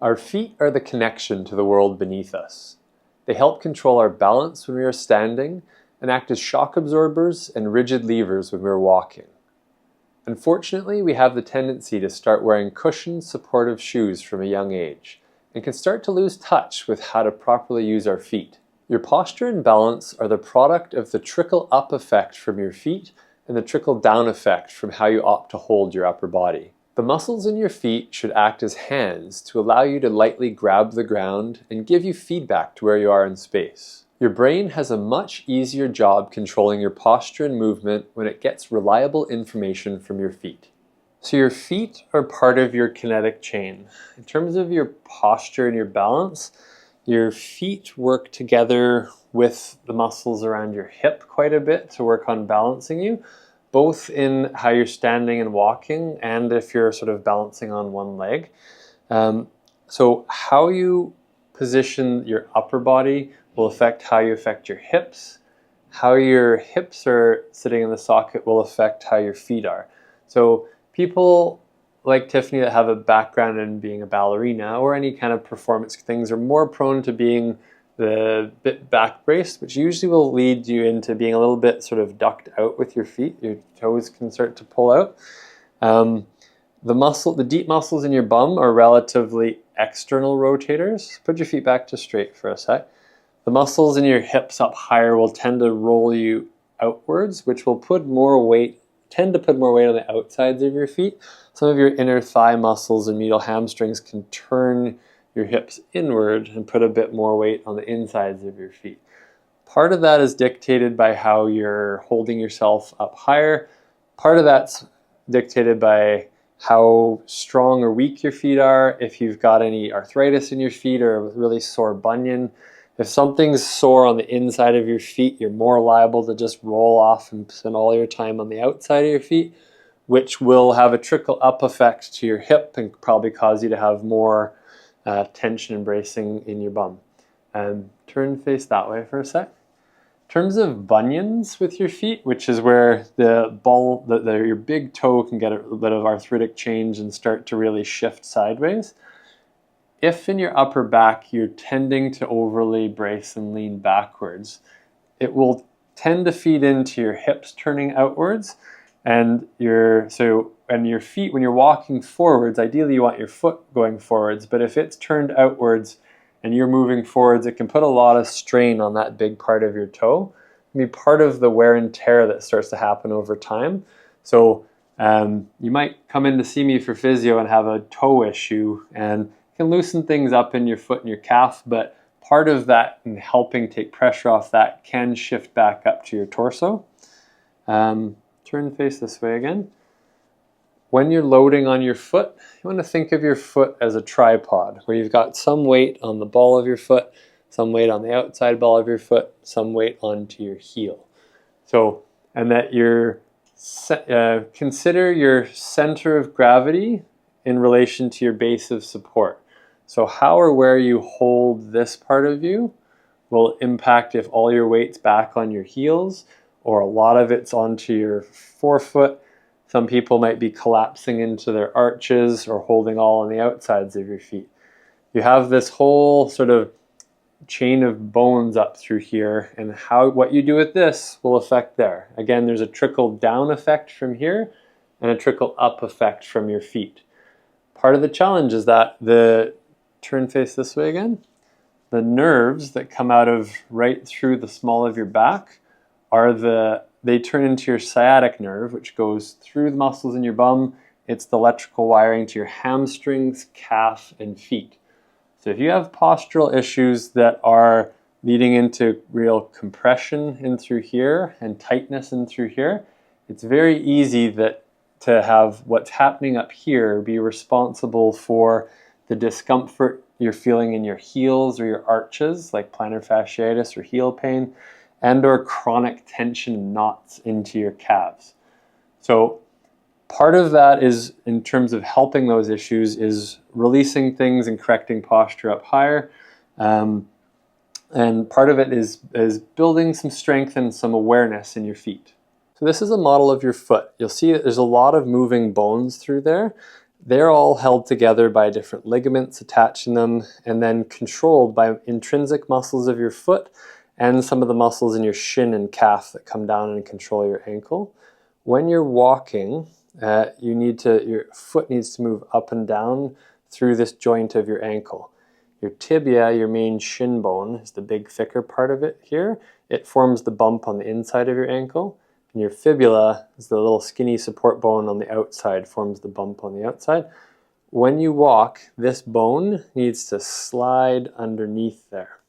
Our feet are the connection to the world beneath us. They help control our balance when we are standing and act as shock absorbers and rigid levers when we are walking. Unfortunately, we have the tendency to start wearing cushioned, supportive shoes from a young age and can start to lose touch with how to properly use our feet. Your posture and balance are the product of the trickle-up effect from your feet and the trickle-down effect from how you opt to hold your upper body. The muscles in your feet should act as hands to allow you to lightly grab the ground and give you feedback to where you are in space. Your brain has a much easier job controlling your posture and movement when it gets reliable information from your feet. So your feet are part of your kinetic chain. In terms of your posture and your balance, your feet work together with the muscles around your hip quite a bit to work on balancing you, both in how you're standing and walking and if you're sort of balancing on one leg. So how you position your upper body will affect how you affect your hips. How your hips are sitting in the socket will affect how your feet are. So people like Tiffany that have a background in being a ballerina or any kind of performance things are more prone to being the bit back braced, which usually will lead you into being a little bit sort of ducked out with your feet. Your toes can start to pull out. The deep muscles in your bum are relatively external rotators. Put your feet back to straight for a sec. The muscles in your hips up higher will tend to roll you outwards, which will tend to put more weight on the outsides of your feet. Some of your inner thigh muscles and medial hamstrings can turn your hips inward and put a bit more weight on the insides of your feet. Part of that is dictated by how you're holding yourself up higher. Part of that's dictated by how strong or weak your feet are, if you've got any arthritis in your feet or a really sore bunion. If something's sore on the inside of your feet, you're more liable to just roll off and spend all your time on the outside of your feet, which will have a trickle-up effect to your hip and probably cause you to have more tension and bracing in your bum. Turn face that way for a sec. In terms of bunions with your feet, which is where your big toe can get a bit of arthritic change and start to really shift sideways. If in your upper back you're tending to overly brace and lean backwards, it will tend to feed into your hips turning outwards and your feet, when you're walking forwards, ideally you want your foot going forwards, but if it's turned outwards and you're moving forwards, it can put a lot of strain on that big part of your toe. It can be part of the wear and tear that starts to happen over time. So you might come in to see me for physio and have a toe issue, and it can loosen things up in your foot and your calf, but part of that in helping take pressure off that can shift back up to your torso. Turn face this way again. When you're loading on your foot, you want to think of your foot as a tripod, where you've got some weight on the ball of your foot, some weight on the outside ball of your foot, some weight onto your heel. So, and that consider your center of gravity in relation to your base of support. So how or where you hold this part of you will impact if all your weight's back on your heels or a lot of it's onto your forefoot. Some people might be collapsing into their arches or holding all on the outsides of your feet. You have this whole sort of chain of bones up through here, and what you do with this will affect there. Again, there's a trickle down effect from here and a trickle up effect from your feet. Part of the challenge is that turn face this way again, the nerves that come out of right through the small of your back they turn into your sciatic nerve, which goes through the muscles in your bum. It's the electrical wiring to your hamstrings, calf, and feet. So if you have postural issues that are leading into real compression in through here and tightness in through here, it's very easy to have what's happening up here be responsible for the discomfort you're feeling in your heels or your arches, like plantar fasciitis or heel pain, and or chronic tension knots into your calves. So part of that is, in terms of helping those issues, is releasing things and correcting posture up higher. And part of it is building some strength and some awareness in your feet. So this is a model of your foot. You'll see that there's a lot of moving bones through there. They're all held together by different ligaments attaching them and then controlled by intrinsic muscles of your foot and some of the muscles in your shin and calf that come down and control your ankle. When you're walking, your foot needs to move up and down through this joint of your ankle. Your tibia, your main shin bone, is the big thicker part of it here. It forms the bump on the inside of your ankle. And your fibula is the little skinny support bone on the outside, forms the bump on the outside. When you walk, this bone needs to slide underneath there.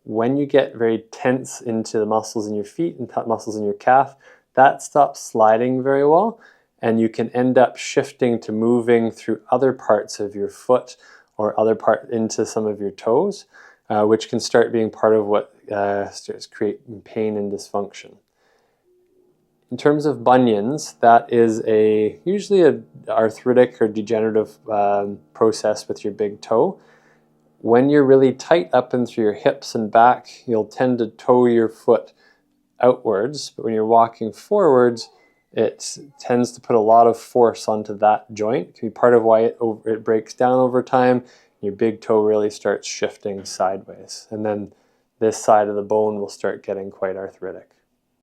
When you get very tense into the muscles in your feet and muscles in your calf, that stops sliding very well, and you can end up shifting to moving through other parts of your foot or other part into some of your toes, which can start being part of what starts creating pain and dysfunction. In terms of bunions, that is usually an arthritic or degenerative process with your big toe. When you're really tight up and through your hips and back, you'll tend to toe your foot outwards, but when you're walking forwards, it tends to put a lot of force onto that joint. It can be part of why it breaks down over time. Your big toe really starts shifting sideways, and then this side of the bone will start getting quite arthritic.